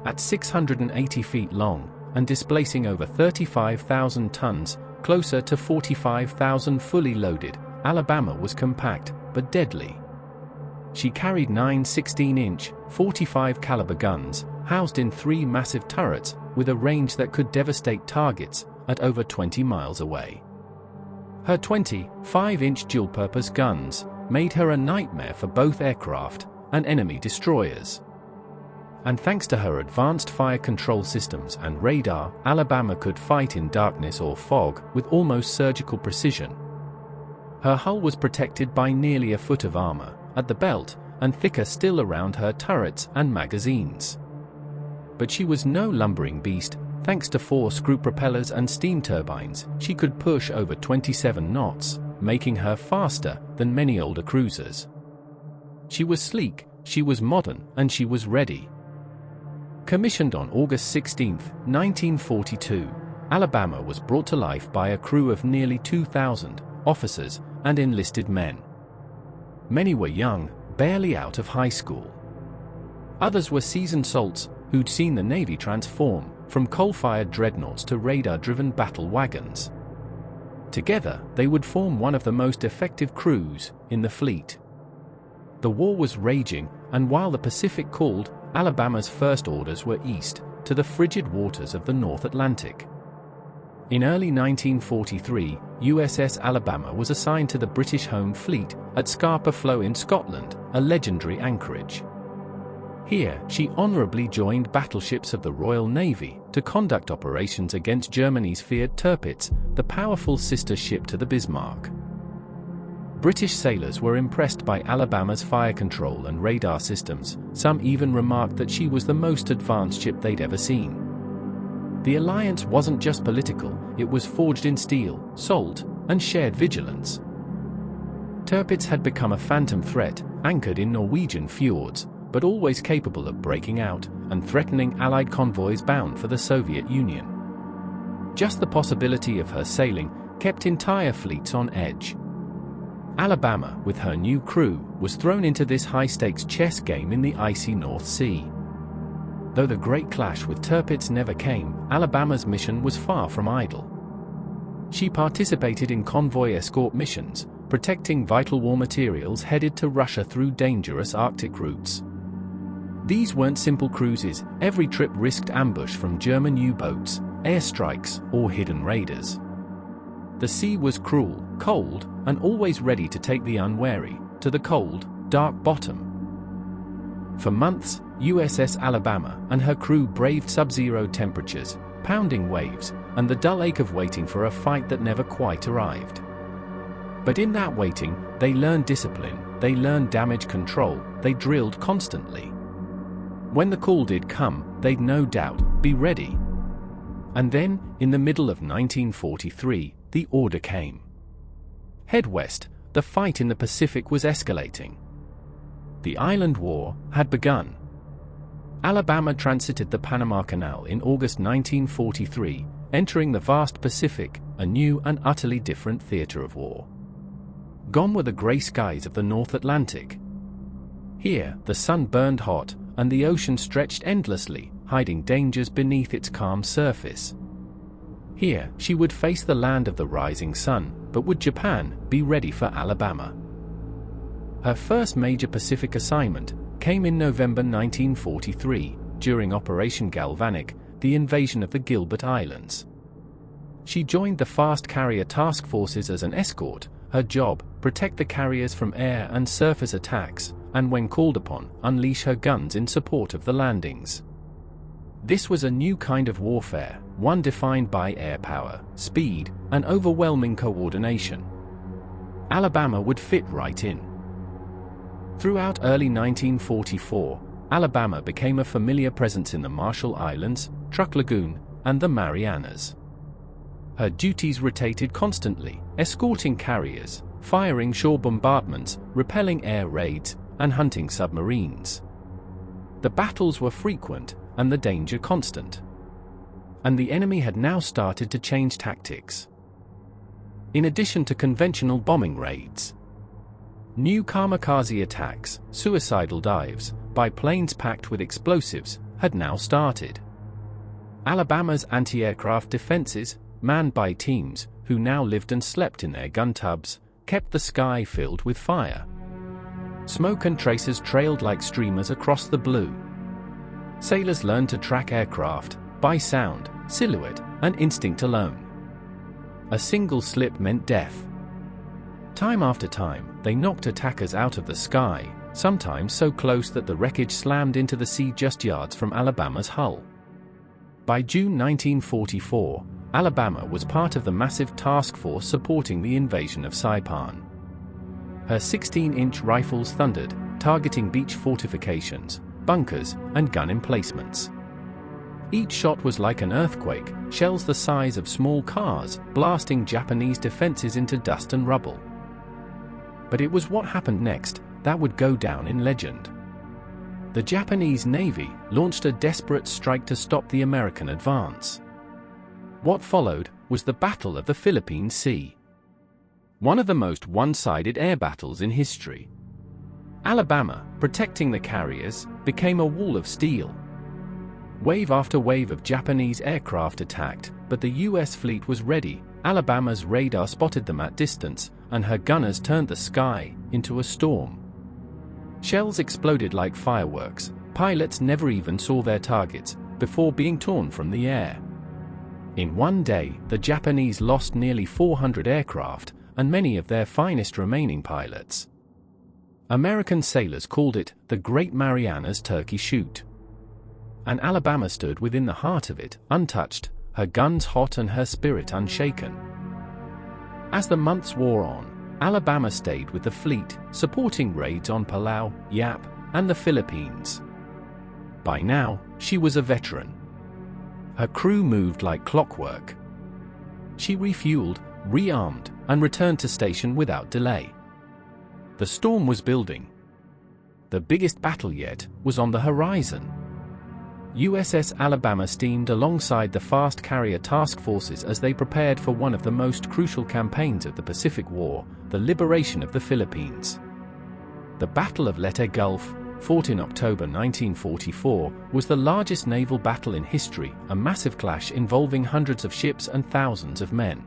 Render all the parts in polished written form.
at 680 feet long, and displacing over 35,000 tons, closer to 45,000 fully loaded. Alabama was compact, but deadly. She carried 9 16-inch, 45 caliber guns, housed in 3 massive turrets, with a range that could devastate targets at over 20 miles away. Her 25-inch dual-purpose guns made her a nightmare for both aircraft and enemy destroyers. And thanks to her advanced fire control systems and radar, Alabama could fight in darkness or fog with almost surgical precision. Her hull was protected by nearly a foot of armor at the belt, and thicker still around her turrets and magazines. But she was no lumbering beast. Thanks to 4 screw propellers and steam turbines, she could push over 27 knots, making her faster than many older cruisers. She was sleek, she was modern, and she was ready. Commissioned on August 16, 1942, Alabama was brought to life by a crew of nearly 2,000 officers and enlisted men. Many were young, barely out of high school. Others were seasoned salts who'd seen the Navy transform from coal-fired dreadnoughts to radar-driven battle wagons. Together, they would form one of the most effective crews in the fleet. The war was raging, and while the Pacific called, Alabama's first orders were east, to the frigid waters of the North Atlantic. In early 1943, USS Alabama was assigned to the British Home Fleet at Scapa Flow in Scotland, a legendary anchorage. Here, she honorably joined battleships of the Royal Navy to conduct operations against Germany's feared Tirpitz, the powerful sister ship to the Bismarck. British sailors were impressed by Alabama's fire control and radar systems. Some even remarked that she was the most advanced ship they'd ever seen. The alliance wasn't just political, it was forged in steel, salt, and shared vigilance. Tirpitz had become a phantom threat, anchored in Norwegian fjords, but always capable of breaking out and threatening Allied convoys bound for the Soviet Union. Just the possibility of her sailing kept entire fleets on edge. Alabama, with her new crew, was thrown into this high-stakes chess game in the icy North Sea. Though the Great Clash with Tirpitz never came, Alabama's mission was far from idle. She participated in convoy escort missions, protecting vital war materials headed to Russia through dangerous Arctic routes. These weren't simple cruises. Every trip risked ambush from German U-boats, airstrikes, or hidden raiders. The sea was cruel, cold, and always ready to take the unwary to the cold, dark bottom. For months, USS Alabama and her crew braved sub-zero temperatures, pounding waves, and the dull ache of waiting for a fight that never quite arrived. But in that waiting, they learned discipline, they learned damage control, they drilled constantly. When the call did come, they'd no doubt be ready. And then, in the middle of 1943, the order came. Head west. The fight in the Pacific was escalating. The Island War had begun. Alabama transited the Panama Canal in August 1943, entering the vast Pacific, a new and utterly different theater of war. Gone were the gray skies of the North Atlantic. Here, the sun burned hot, and the ocean stretched endlessly, hiding dangers beneath its calm surface. Here, she would face the land of the rising sun, but would Japan be ready for Alabama? Her first major Pacific assignment came in November 1943, during Operation Galvanic, the invasion of the Gilbert Islands. She joined the fast carrier task forces as an escort, her job, protect the carriers from air and surface attacks, and when called upon, unleash her guns in support of the landings. This was a new kind of warfare, one defined by air power, speed, and overwhelming coordination. Alabama would fit right in. Throughout early 1944, Alabama became a familiar presence in the Marshall Islands, Truk Lagoon, and the Marianas. Her duties rotated constantly, escorting carriers, firing shore bombardments, repelling air raids, and hunting submarines. The battles were frequent, and the danger constant. And the enemy had now started to change tactics. In addition to conventional bombing raids, new kamikaze attacks, suicidal dives, by planes packed with explosives, had now started. Alabama's anti-aircraft defenses, manned by teams who now lived and slept in their gun tubs, kept the sky filled with fire. Smoke and tracers trailed like streamers across the blue. Sailors learned to track aircraft by sound, silhouette, and instinct alone. A single slip meant death. Time after time, they knocked attackers out of the sky, sometimes so close that the wreckage slammed into the sea just yards from Alabama's hull. By June 1944, Alabama was part of the massive task force supporting the invasion of Saipan. Her 16-inch rifles thundered, targeting beach fortifications, bunkers, and gun emplacements. Each shot was like an earthquake, shells the size of small cars, blasting Japanese defenses into dust and rubble. But it was what happened next that would go down in legend. The Japanese Navy launched a desperate strike to stop the American advance. What followed was the Battle of the Philippine Sea. One of the most one-sided air battles in history. Alabama, protecting the carriers, became a wall of steel. Wave after wave of Japanese aircraft attacked, but the U.S. fleet was ready. Alabama's radar spotted them at distance, and her gunners turned the sky into a storm. Shells exploded like fireworks. Pilots never even saw their targets before being torn from the air. In one day, the Japanese lost nearly 400 aircraft and many of their finest remaining pilots. American sailors called it the Great Marianas Turkey Shoot. And Alabama stood within the heart of it, untouched, her guns hot and her spirit unshaken. As the months wore on, Alabama stayed with the fleet, supporting raids on Palau, Yap, and the Philippines. By now, she was a veteran. Her crew moved like clockwork. She refueled, rearmed, and returned to station without delay. The storm was building. The biggest battle yet was on the horizon. USS Alabama steamed alongside the fast carrier task forces as they prepared for one of the most crucial campaigns of the Pacific War, the liberation of the Philippines. The Battle of Leyte Gulf, fought in October 1944, was the largest naval battle in history, a massive clash involving hundreds of ships and thousands of men.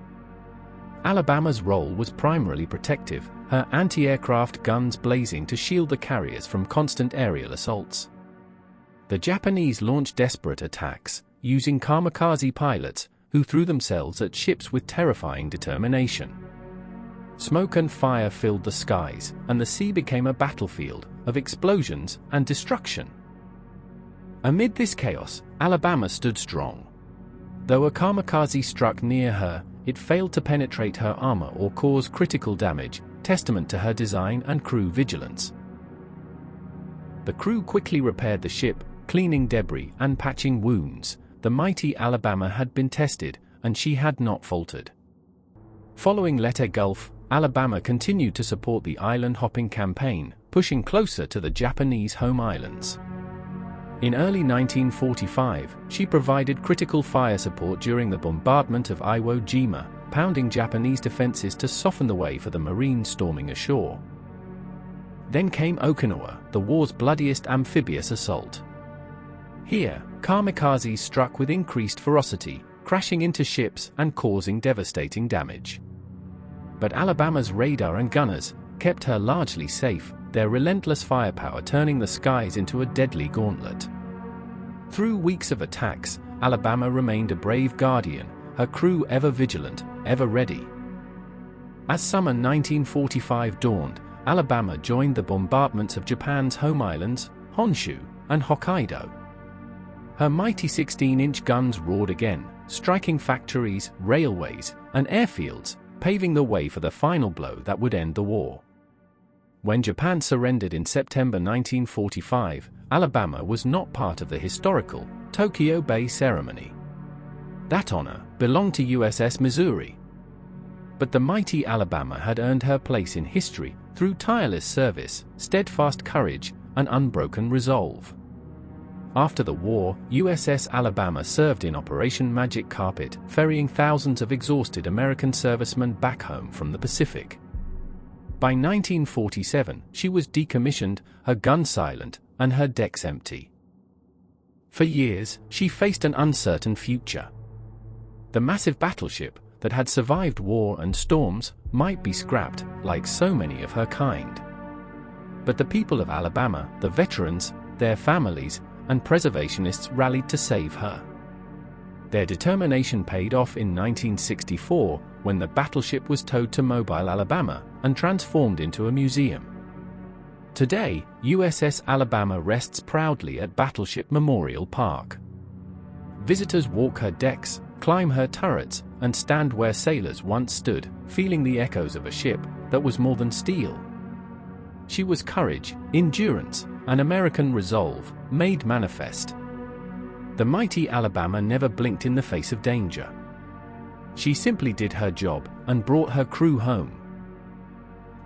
Alabama's role was primarily protective, her anti-aircraft guns blazing to shield the carriers from constant aerial assaults. The Japanese launched desperate attacks, using kamikaze pilots, who threw themselves at ships with terrifying determination. Smoke and fire filled the skies, and the sea became a battlefield of explosions and destruction. Amid this chaos, Alabama stood strong. Though a kamikaze struck near her, it failed to penetrate her armor or cause critical damage, testament to her design and crew vigilance. The crew quickly repaired the ship, cleaning debris and patching wounds. The mighty Alabama had been tested, and she had not faltered. Following Leyte Gulf, Alabama continued to support the island-hopping campaign, pushing closer to the Japanese home islands. In early 1945, she provided critical fire support during the bombardment of Iwo Jima, pounding Japanese defenses to soften the way for the Marines storming ashore. Then came Okinawa, the war's bloodiest amphibious assault. Here, kamikazes struck with increased ferocity, crashing into ships and causing devastating damage. But Alabama's radar and gunners kept her largely safe, their relentless firepower turning the skies into a deadly gauntlet. Through weeks of attacks, Alabama remained a brave guardian, her crew ever vigilant, ever ready. As summer 1945 dawned, Alabama joined the bombardments of Japan's home islands, Honshu and Hokkaido. Her mighty 16-inch guns roared again, striking factories, railways, and airfields, paving the way for the final blow that would end the war. When Japan surrendered in September 1945, Alabama was not part of the historical Tokyo Bay ceremony. That honor belonged to USS Missouri. But the mighty Alabama had earned her place in history through tireless service, steadfast courage, and unbroken resolve. After the war, USS Alabama served in Operation Magic Carpet, ferrying thousands of exhausted American servicemen back home from the Pacific. By 1947, she was decommissioned, her guns silent, and her decks empty. For years, she faced an uncertain future. The massive battleship that had survived war and storms might be scrapped, like so many of her kind. But the people of Alabama, the veterans, their families, and preservationists rallied to save her. Their determination paid off in 1964 when the battleship was towed to Mobile, Alabama, and transformed into a museum. Today, USS Alabama rests proudly at Battleship Memorial Park. Visitors walk her decks, climb her turrets, and stand where sailors once stood, feeling the echoes of a ship that was more than steel. She was courage, endurance, and American resolve, made manifest. The mighty Alabama never blinked in the face of danger. She simply did her job and brought her crew home.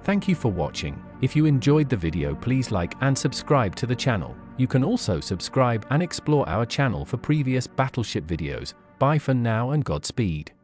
Thank you for watching. If you enjoyed the video, please like and subscribe to the channel. You can also subscribe and explore our channel for previous battleship videos. Bye for now and Godspeed.